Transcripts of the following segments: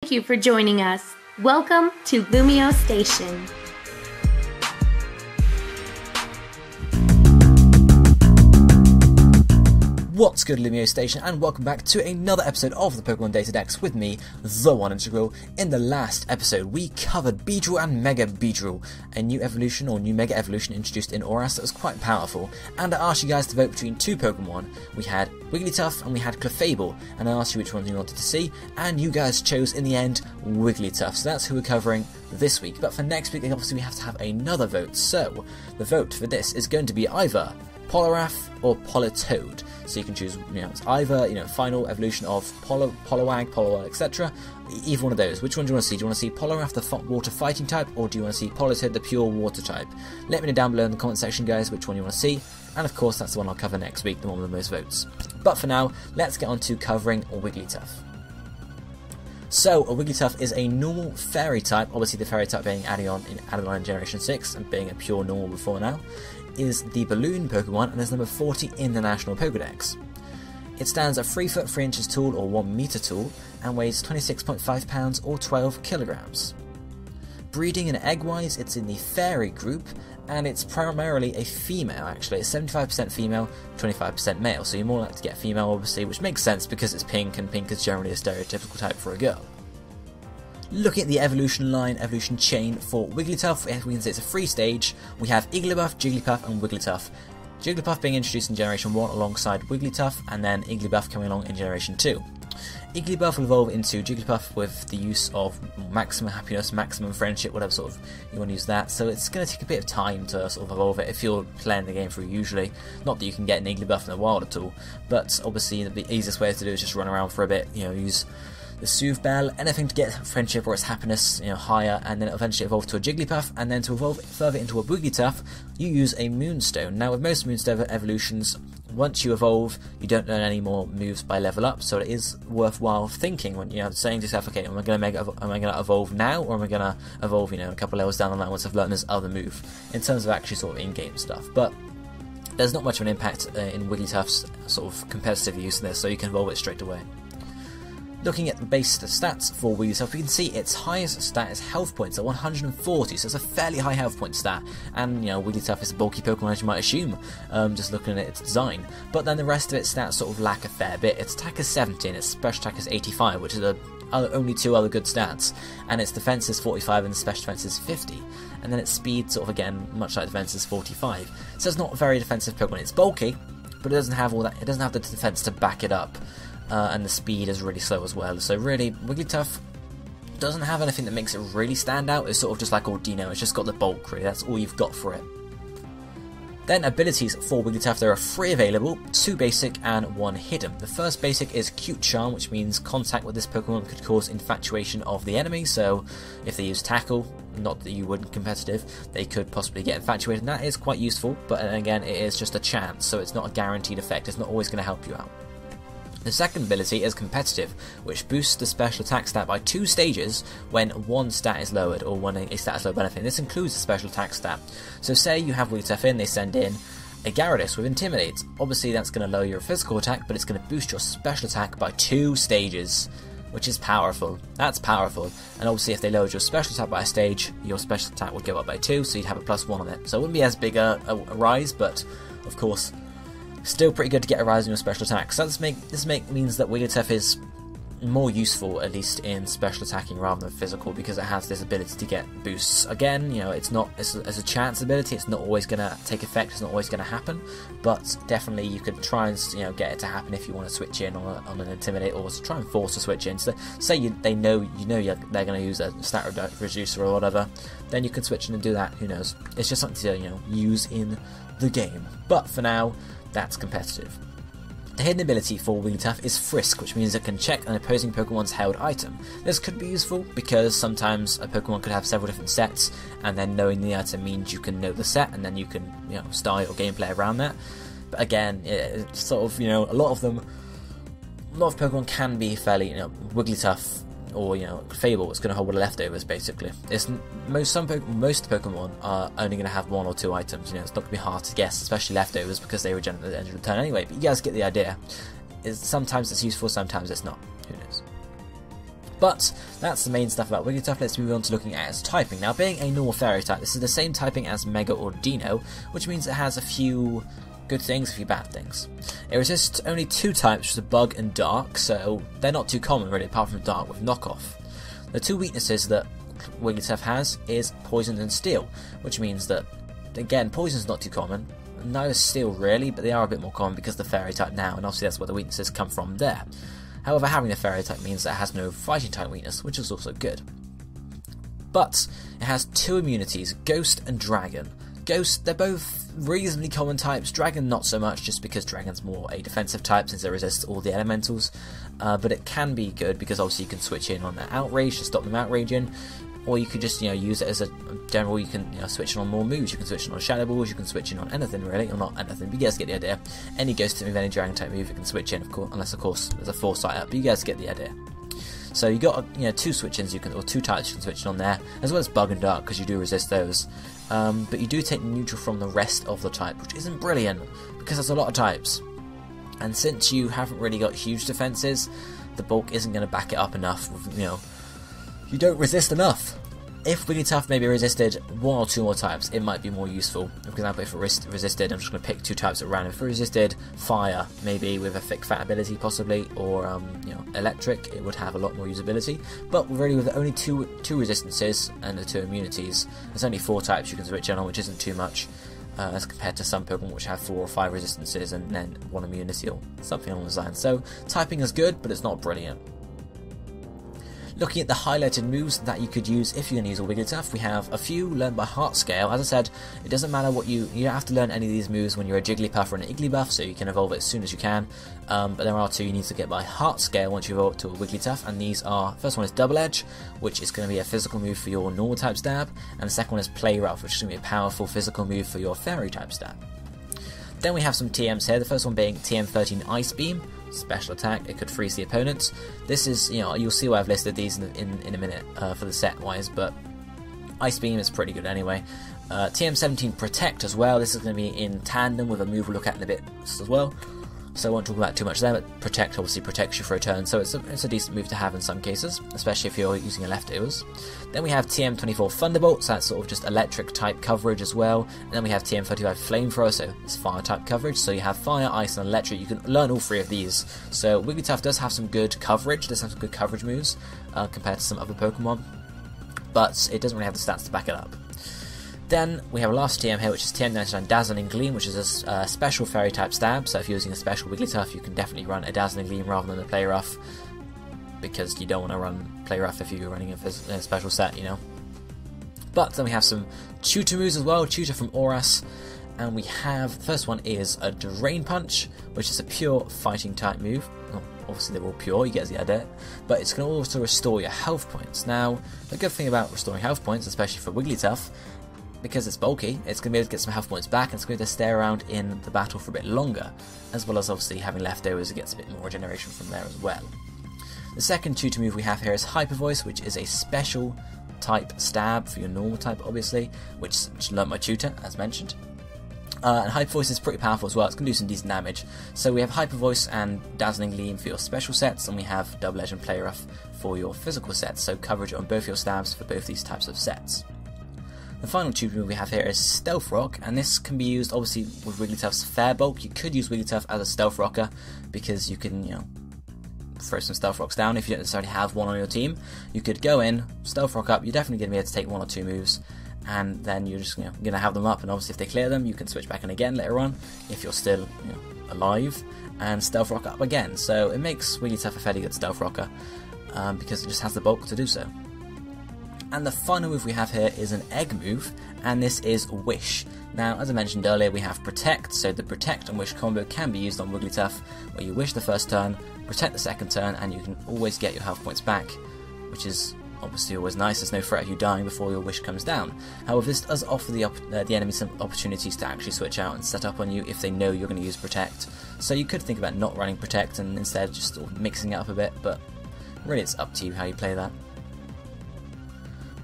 Thank you for joining us. Welcome to LumioseStation. What's good, LumioseStation, and welcome back to another episode of the Pokemon DataDex with me, TheOneIntegral. In the last episode, we covered Beedrill and Mega Beedrill, a new evolution or new Mega Evolution introduced in Oras that was quite powerful. And I asked you guys to vote between two Pokemon. We had Wigglytuff and we had Clefable, and I asked you which ones you wanted to see, and you guys chose in the end Wigglytuff. So that's who we're covering this week. But for next week, obviously we have to have another vote. So the vote for this is going to be either Poliwrath or Politoed. So you can choose, it's either, final evolution of Poliwag, Poliwag, etc. Either one of those. Which one do you want to see? Do you want to see Poliwrath, the water fighting type, or do you want to see Politoed, the pure water type? Let me know down below in the comment section, guys, which one you want to see. And of course, that's the one I'll cover next week, the one with the most votes. But for now, let's get on to covering Wigglytuff. So, a Wigglytuff is a normal fairy type, obviously the fairy type being added on in Generation 6 and being a pure normal before now, is the balloon Pokemon and is number 40 in the National Pokedex. It stands at 3 foot 3 inches tall or 1 meter tall and weighs 26.5 pounds or 12 kilograms. Breeding and egg-wise, it's in the fairy group, and it's primarily a female actually. It's 75% female, 25% male, so you're more likely to get female obviously, which makes sense because it's pink and pink is generally a stereotypical type for a girl. Looking at the evolution chain for Wigglytuff, we can say it's a 3-stage. We have Igglybuff, Jigglypuff and Wigglytuff. Jigglypuff being introduced in Generation 1 alongside Wigglytuff, and then Igglybuff coming along in Generation 2. Igglybuff will evolve into Jigglypuff with the use of maximum happiness, maximum friendship, whatever sort of you want to use that. So it's going to take a bit of time to sort of evolve it if you're playing the game through usually. Not that you can get an Igglybuff in the wild at all, but obviously the easiest way to do is just run around for a bit, use the Soothe Bell, anything to get friendship or its happiness higher, and then eventually evolve to a Jigglypuff, and then to evolve further into a Wigglytuff, you use a Moonstone. Now with most Moonstone evolutions, once you evolve, you don't learn any more moves by level up, so it is worthwhile thinking when saying to yourself, okay, am I going to evolve now, or am I going to evolve a couple levels down the line once I've learned this other move, in terms of actually sort of in-game stuff. But there's not much of an impact in Wigglytuff's sort of competitive use in this, so you can evolve it straight away. Looking at the base stats for Wigglytuff, we can see its highest stat is health points at 140, so it's a fairly high health point stat. And Wigglytuff is a bulky Pokemon, as you might assume, just looking at its design. But then the rest of its stats sort of lack a fair bit. Its attack is 70 and its special attack is 85, which is only two other good stats. And its defense is 45 and its special defense is 50. And then its speed, sort of again, much like defense, is 45. So it's not a very defensive Pokemon. It's bulky, but it doesn't have all that. It doesn't have the defense to back it up. And the speed is really slow as well. So really, Wigglytuff doesn't have anything that makes it really stand out. It's sort of just like Ordino. It's just got the bulk, really. That's all you've got for it. Then abilities for Wigglytuff, there are 3 available, 2 basic and 1 hidden. The first basic is Cute Charm, which means contact with this Pokemon could cause infatuation of the enemy. So if they use Tackle, not that you would competitive, they could possibly get infatuated, and that is quite useful. But again, it is just a chance, so it's not a guaranteed effect. It's not always going to help you out. The second ability is Competitive, which boosts the special attack stat by 2 stages when one stat is lowered, or when a stat is low benefit. This includes the special attack stat. So say you have Wigglytuff in, they send in a Gyarados with Intimidate. Obviously that's going to lower your physical attack, but it's going to boost your special attack by 2 stages, which is powerful. That's powerful. And obviously if they lowered your special attack by a stage, your special attack would go up by 2, so you'd have a +1 on it. So it wouldn't be as big a rise, but of course still pretty good to get a rise in your special attack. So this means that Wigglytuff is more useful, at least in special attacking rather than physical, because it has this ability to get boosts. Again, it's a chance ability. It's not always going to take effect. It's not always going to happen, but definitely you could try and get it to happen if you want to switch in on an Intimidate, or to try and force a switch in. So say they know they're going to use a stat reducer or whatever, then you can switch in and do that. Who knows? It's just something to use in the game. But for now, that's competitive. The hidden ability for Wigglytuff is Frisk, which means it can check an opposing Pokemon's held item. This could be useful because sometimes a Pokemon could have several different sets, and then knowing the item means you can know the set, and then you can style your gameplay around that. But again, it's sort of a lot of Pokemon can be fairly Wigglytuff or Fable is going to hold the leftovers basically. Most of the Pokemon are only going to have 1 or 2 items. It's not going to be hard to guess, especially leftovers, because they regenerate at the end of the turn anyway. But you guys get the idea. Sometimes it's useful, sometimes it's not. Who knows? But that's the main stuff about Wigglytuff. Let's move on to looking at its typing. Now, being a normal fairy type, this is the same typing as Mega or Dino, which means it has a few good things, a few bad things. It resists only 2 types, which are Bug and Dark, so they're not too common really, apart from Dark with Knockoff. The 2 weaknesses that Wigglytuff has is Poison and Steel, which means that, again, Poison's not too common, neither is Steel really, but they are a bit more common because of the fairy type now, and obviously that's where the weaknesses come from there. However, having the fairy type means that it has no fighting type weakness, which is also good. But it has 2 immunities, Ghost and Dragon. Ghost, they're both reasonably common types, Dragon not so much, just because Dragon's more a defensive type since it resists all the elementals, but it can be good because obviously you can switch in on their outrage to stop them outraging, or you could just use it as a general. You can switch in on more moves, you can switch in on Shadow Balls, you can switch in on anything really, or not anything, but you guys get the idea. Any Ghost type move, any Dragon type move, it can switch in, of course, unless of course there's a Foresight up, but you guys get the idea. So you got 2 switch-ins or 2 types you can switch in on there, as well as Bug and Dark because you do resist those. But you do take neutral from the rest of the type, which isn't brilliant because there's a lot of types. And since you haven't really got huge defenses, the bulk isn't going to back it up enough. You don't resist enough. If Wigglytuff maybe resisted 1 or 2 more types, it might be more useful. For example, if it resisted, I'm just going to pick 2 types at random. If it resisted Fire, maybe with a thick fat ability possibly, or Electric, it would have a lot more usability. But really, with only two resistances and the 2 immunities, there's only 4 types you can switch in on, which isn't too much. As compared to some Pokemon which have 4 or 5 resistances and then 1 immunity or something along those lines. So typing is good, but it's not brilliant. Looking at the highlighted moves that you could use if you're going to use a Wigglytuff, we have a few learned by heart scale. As I said, it doesn't matter what you don't have to learn any of these moves when you're a Jigglypuff or an Igglybuff, so you can evolve it as soon as you can. But there are 2 you need to get by heart scale once you evolve to a Wigglytuff, and these are, first one is Double Edge, which is going to be a physical move for your normal type stab, and the second one is Play Rough, which is going to be a powerful physical move for your fairy type stab. Then we have some TMs here, the first one being TM13 Ice Beam. Special attack, it could freeze the opponents. This is, you'll see why I've listed these in a minute for the set wise, but Ice Beam is pretty good anyway. TM17 Protect as well, this is going to be in tandem with a move we'll look at in a bit as well, so I won't talk about too much there, but Protect obviously protects you for a turn, so it's a decent move to have in some cases, especially if you're using a leftovers. Then we have TM24 Thunderbolt, so that's sort of just electric type coverage as well, and then we have TM35 Flamethrower, so it's fire type coverage, so you have fire, ice and electric. You can learn all 3 of these, so Wigglytuff does have some good coverage, does have some good coverage moves compared to some other Pokemon, but it doesn't really have the stats to back it up. Then we have a last TM here, which is TM99 Dazzling Gleam, which is a special fairy type stab, so if you're using a special Wigglytuff, you can definitely run a Dazzling Gleam rather than a Play Rough, because you don't want to run Play Rough if you're running a special set, But then we have some tutor moves as well, Tutor from Auras, and we have, the first one is a Drain Punch, which is a pure fighting type move. Well, obviously they're all pure, you get the idea, but it's going to also restore your health points. Now, the good thing about restoring health points, especially for Wigglytuff, because it's bulky, it's going to be able to get some health points back, and it's going to stay around in the battle for a bit longer, as well as obviously having leftovers, it gets a bit more regeneration from there as well. The second tutor move we have here is Hyper Voice, which is a special type stab for your normal type, obviously, which learnt my tutor, as mentioned. And Hyper Voice is pretty powerful as well, it's going to do some decent damage. So we have Hyper Voice and Dazzling Gleam for your special sets, and we have Double Edge and Play Rough for your physical sets, so coverage on both your stabs for both these types of sets. The final tutor move we have here is Stealth Rock, and this can be used obviously with Wigglytuff's Fair Bulk. You could use Wigglytuff as a Stealth Rocker because you can, throw some Stealth Rocks down if you don't necessarily have one on your team. You could go in, Stealth Rock up, you're definitely going to be able to take 1 or 2 moves, and then you're just going to have them up, and obviously if they clear them, you can switch back in again later on if you're still alive, and Stealth Rock up again. So it makes Wigglytuff a fairly good Stealth Rocker because it just has the bulk to do so. And the final move we have here is an egg move, and this is Wish. Now, as I mentioned earlier, we have Protect, so the Protect and Wish combo can be used on Wigglytuff, where you wish the first turn, protect the second turn, and you can always get your health points back, which is obviously always nice. There's no threat of you dying before your wish comes down. However, this does offer the enemy some opportunities to actually switch out and set up on you if they know you're going to use Protect. So you could think about not running Protect and instead just sort of mixing it up a bit, but really it's up to you how you play that.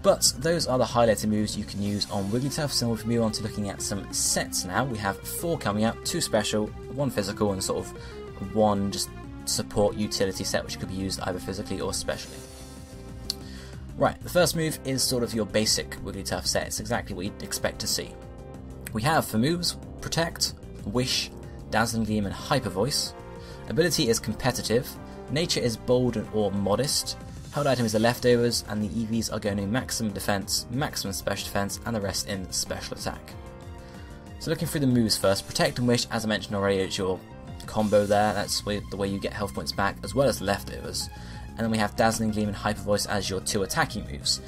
But those are the highlighted moves you can use on Wigglytuff, so we'll move on to looking at some sets now. We have 4 coming up, 2 special, 1 physical, and sort of 1 just support utility set which could be used either physically or specially. Right, the first move is sort of your basic Wigglytuff set. It's exactly what you'd expect to see. We have for moves, Protect, Wish, Dazzling Gleam and Hyper Voice. Ability is Competitive, Nature is Bold or Modest, held item is the Leftovers, and the EVs are going to Maximum Defense, Maximum Special Defense, and the rest in Special Attack. So looking through the moves first, Protect and Wish, as I mentioned already, it's your combo there. That's the way you get health points back, as well as the Leftovers. And then we have Dazzling Gleam and Hyper Voice as your 2 attacking moves.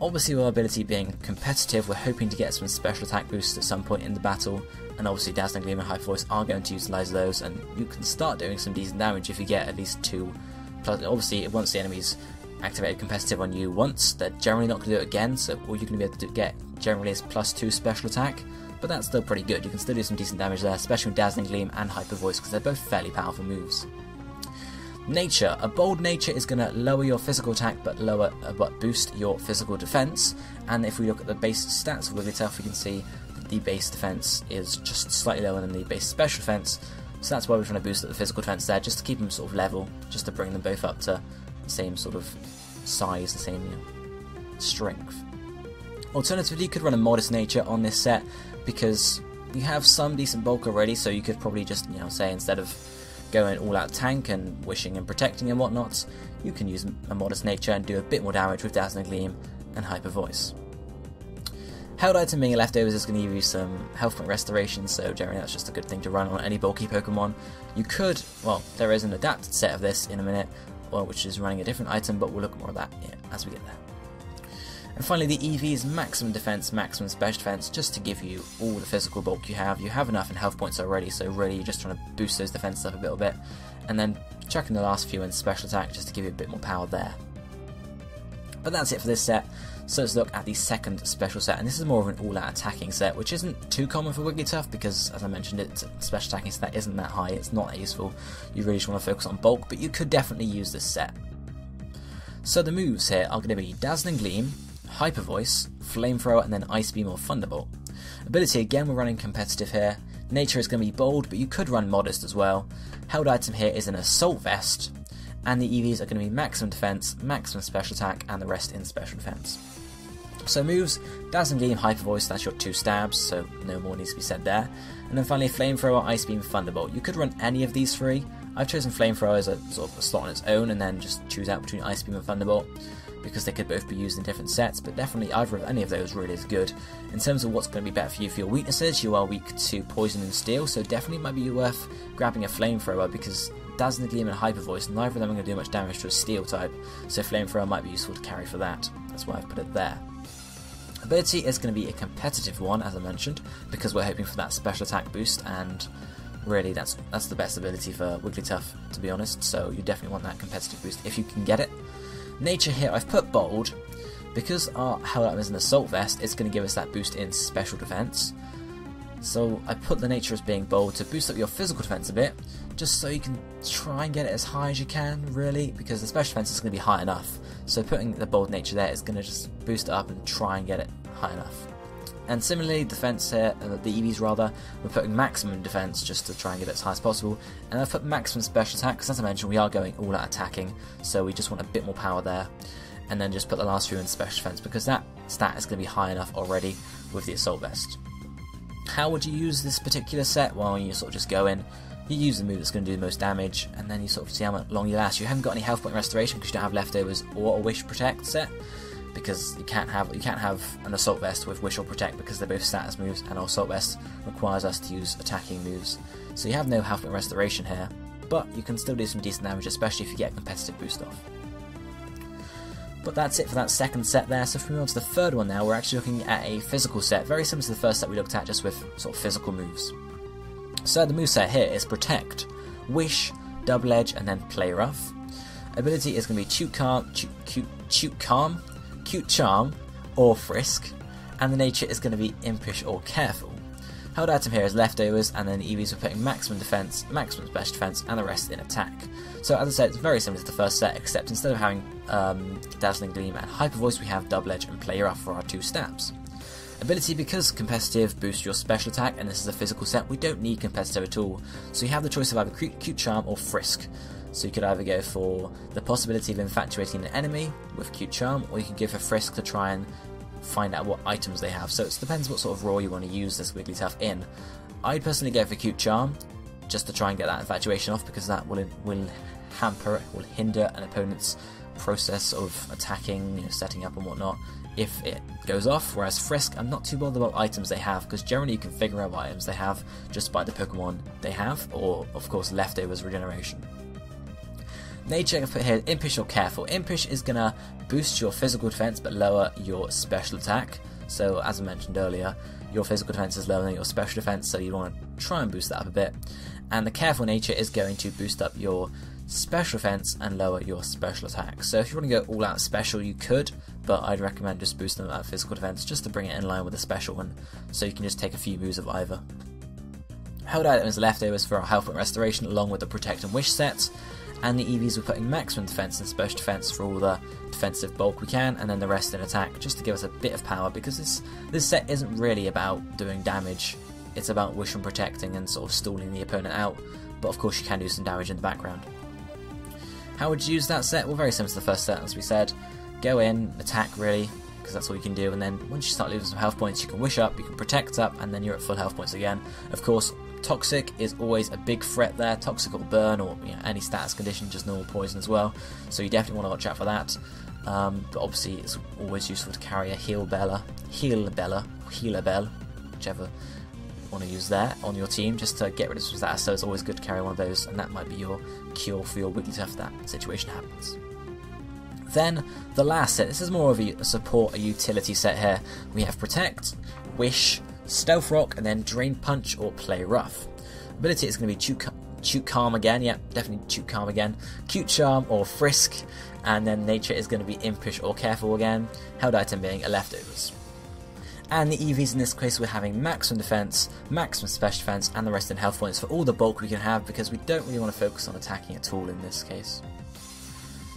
Obviously with our ability being competitive, we're hoping to get some special attack boosts at some point in the battle, and obviously Dazzling Gleam and Hyper Voice are going to utilise those, and you can start doing some decent damage if you get at least 2. Plus, obviously once the enemy's activated competitive on you once, they're generally not going to do it again, so all you're going to be able to get generally is +2 special attack, but that's still pretty good. You can still do some decent damage there, especially with Dazzling Gleam and Hyper Voice, because they're both fairly powerful moves. Nature. A bold nature is going to lower your physical attack but boost your physical defense, and if we look at the base stats of Wigglytuff, we can see that the base defense is just slightly lower than the base special defense, so that's why we're trying to boost the physical defense there, just to keep them sort of level, just to bring them both up to the same sort of size, the same strength. Alternatively, you could run a modest nature on this set because you have some decent bulk already, so you could probably just, say instead of going all out tank and wishing and protecting and whatnot, you can use a modest nature and do a bit more damage with Dazzling Gleam and Hyper Voice. Held item being a Leftovers is going to give you some health point restoration, so generally that's just a good thing to run on any bulky Pokemon. You could, well, there is an adapted set of this in a minute, which is running a different item, but we'll look more at that as we get there. And finally, the EV's Maximum Defense, Maximum Special Defense, just to give you all the physical bulk you have. You have enough in health points already, so really you're just trying to boost those defenses up a little bit, and then chucking the last few in Special Attack just to give you a bit more power there. But that's it for this set, so let's look at the second special set, and this is more of an all-out attacking set, which isn't too common for Wigglytuff because, as I mentioned, its special attacking stat isn't that high, it's not that useful. You really just want to focus on bulk, but you could definitely use this set. So the moves here are going to be Dazzling Gleam, Hyper Voice, Flamethrower, and then Ice Beam or Thunderbolt. Ability, again, we're running competitive here. Nature is going to be bold, but you could run modest as well. Held item here is an Assault Vest, and the EVs are going to be Maximum Defense, Maximum Special Attack, and the rest in Special Defense. So moves, Dazzling Gleam, Hyper Voice, that's your 2 stabs, so no more needs to be said there. And then finally Flamethrower, Ice Beam, Thunderbolt. You could run any of these 3. I've chosen Flamethrower as a sort of a slot on its own, and then just choose out between Ice Beam and Thunderbolt, because they could both be used in different sets, but definitely either of any of those really is good. In terms of what's going to be better for you for your weaknesses, you are weak to Poison and Steel, so definitely it might be worth grabbing a Flamethrower, because Dazzling Gleam and Hyper Voice, neither of them are going to do much damage to a Steel type, so Flamethrower might be useful to carry for that. That's why I've put it there. Ability is going to be a competitive one, as I mentioned, because we're hoping for that special attack boost, and really that's the best ability for Wigglytuff, to be honest, so you definitely want that competitive boost if you can get it. Nature here, I've put bold, because our held item is an Assault Vest, it's going to give us that boost in special defense. So I put the nature as being bold to boost up your physical defense a bit, just so you can try and get it as high as you can, really, because the special defense is going to be high enough. So putting the bold nature there is going to just boost it up and try and get it high enough. And similarly, defense here, the EVs rather, we're putting maximum defense just to try and get it as high as possible. And I've put maximum special attack, because as I mentioned, we are going all out attacking, so we just want a bit more power there. And then just put the last few in special defense, because that stat is going to be high enough already with the Assault Vest. How would you use this particular set? Well, you sort of just go in, you use the move that's going to do the most damage, and then you sort of see how long you last. You haven't got any health point restoration because you don't have Leftovers or a Wish Protect set, because you can't have an Assault Vest with Wish or Protect because they're both status moves, and our Assault Vest requires us to use attacking moves. So you have no health point restoration here, but you can still do some decent damage, especially if you get a competitive boost off. But that's it for that second set there, so if we move on to the third one now, we're actually looking at a physical set, very similar to the first set we looked at, just with sort of physical moves. So the moveset here is Protect, Wish, Double Edge, and then Play Rough. Ability is going to be Cute Charm, or Frisk, and the nature is going to be Impish or Careful. Held item here is Leftovers, and then the EVs are putting Maximum Defense, Maximum Special Defense, and the rest in Attack. So as I said, it's very similar to the first set, except instead of having Dazzling Gleam and Hyper Voice, we have Double Edge and Play Rough for our 2 stabs. Ability, because competitive boosts your special attack, and this is a physical set, we don't need competitive at all, so you have the choice of either Cute Charm or Frisk. So you could either go for the possibility of infatuating an enemy with Cute Charm, or you can go for Frisk to try and find out what items they have. So it depends what sort of role you want to use this Wigglytuff in. I'd personally go for Cute Charm, just to try and get that infatuation off, because that will hinder an opponent's process of attacking, you know, setting up and whatnot if it goes off. Whereas Frisk, I'm not too bothered about items they have, because generally you can figure out what items they have just by the Pokemon they have, or of course leftovers regeneration. Nature, I put here Impish or Careful. Impish is going to boost your physical defense but lower your special attack. So as I mentioned earlier, your physical defense is lower than your special defense, so you want to try and boost that up a bit. And the Careful nature is going to boost up your special defense and lower your special attack. So if you want to go all out special, you could, but I'd recommend just boosting that physical defense just to bring it in line with the special one, so you can just take a few moves of either. Held items leftovers for our health and restoration, along with the Protect and Wish set. And the EVs we're putting maximum defense and special defense for all the defensive bulk we can, and then the rest in attack, just to give us a bit of power, because this set isn't really about doing damage, it's about wish and protecting and sort of stalling the opponent out, but of course you can do some damage in the background. How would you use that set? Well, very similar to the first set, as we said. Go in, attack really, because that's all you can do, and then once you start losing some health points, you can wish up, you can protect up, and then you're at full health points again. Of course, Toxic is always a big threat there. Toxic or Burn, or any status condition, just normal poison as well. So you definitely want to watch out for that. But obviously, it's always useful to carry a Heal Bell, whichever you want to use there on your team, just to get rid of some status. So it's always good to carry one of those, and that might be your cure for your Wigglytuff if that situation happens. Then the last set. This is more of a support, a utility set here. We have Protect, Wish, Stealth Rock, and then Drain Punch or Play Rough. Ability is going to be Cute Calm again, yeah, definitely Cute Calm again. Cute Charm or Frisk, and then Nature is going to be Impish or Careful again. Held item being a Leftovers. And the EVs in this case, we're having maximum defense, maximum special defense, and the rest in health points for all the bulk we can have, because we don't really want to focus on attacking at all in this case.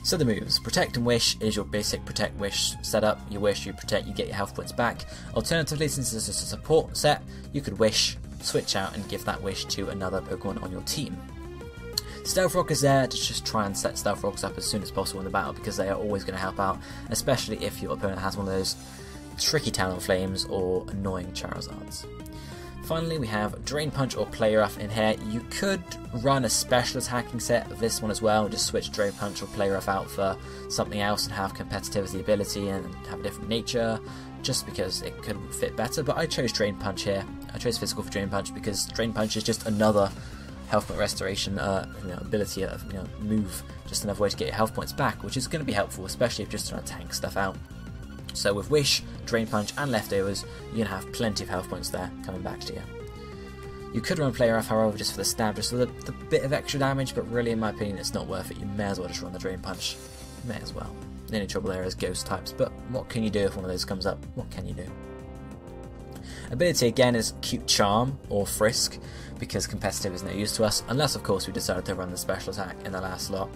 So the moves. Protect and Wish is your basic Protect Wish setup. You wish, you protect, you get your health points back. Alternatively, since this is a support set, you could wish, switch out, and give that wish to another Pokemon on your team. Stealth Rock is there to just try and set Stealth Rocks up as soon as possible in the battle, because they are always going to help out, especially if your opponent has one of those tricky Talonflames or annoying Charizards. Finally, we have Drain Punch or Play Rough in here. You could run a special attacking set of this one as well, just switch Drain Punch or Play Rough out for something else and have competitivity ability and have a different nature, just because it could fit better. But I chose Drain Punch here. I chose physical for Drain Punch because Drain Punch is just another health point restoration ability, move, just another way to get your health points back, which is going to be helpful, especially if you're just trying to tank stuff out. So with Wish, Drain Punch and Leftovers, you're going to have plenty of health points there coming back to you. You could run Play Rough, however, just for the stab, just for the bit of extra damage, but really, in my opinion, it's not worth it. You may as well just run the Drain Punch. May as well. The only trouble there is ghost types, but what can you do if one of those comes up? What can you do? Ability again is Cute Charm or Frisk, because competitive is no use to us, unless of course we decided to run the special attack in the last slot.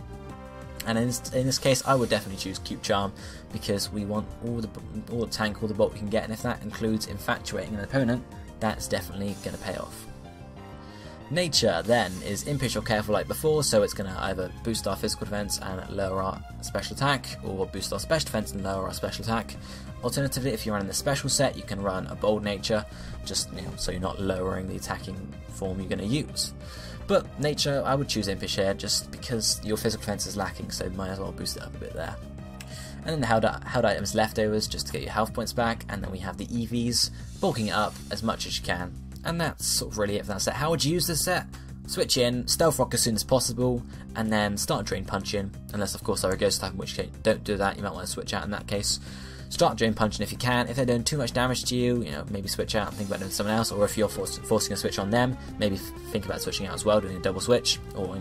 And in this case, I would definitely choose Cute Charm, because we want all the tank, all the bulk we can get, and if that includes infatuating an opponent, that's definitely going to pay off. Nature then is Impish or Careful like before, so it's going to either boost our physical defense and lower our special attack, or boost our special defense and lower our special attack. Alternatively, if you're running the special set, you can run a Bold Nature, just so you're not lowering the attacking form you're going to use. But Nature, I would choose Impish here, just because your physical defense is lacking, so might as well boost it up a bit there. And then the held items Leftovers, just to get your health points back, and then we have the EVs, bulking it up as much as you can. And that's sort of really it for that set. How would you use this set? Switch in, Stealth Rock as soon as possible, and then start Drain Punching, unless of course they're a ghost type, in which case don't do that, you might want to switch out in that case. Start Drain Punching if you can. If they're doing too much damage to you, maybe switch out and think about doing someone else, or if you're forcing a switch on them, maybe think about switching out as well, doing a double switch, or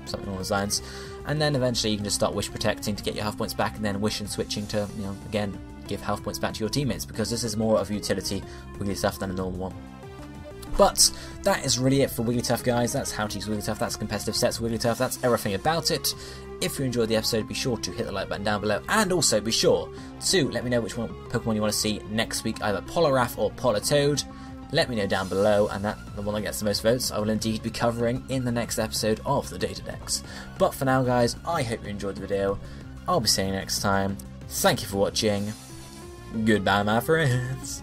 something along those lines. And then eventually you can just start Wish Protecting to get your health points back, and then Wish and switching to, again, give health points back to your teammates, because this is more of a utility Wigglytuff than a normal one. But that is really it for Wigglytuff, guys. That's how to use Wigglytuff, that's competitive sets Wigglytuff, that's everything about it. If you enjoyed the episode, be sure to hit the like button down below, and also be sure to let me know which one Pokemon you want to see next week, either Poliwrath or Politoed. let me know down below, and that the one that gets the most votes I will indeed be covering in the next episode of the DataDex. But for now guys, I hope you enjoyed the video. I'll be seeing you next time. Thank you for watching. Goodbye my friends.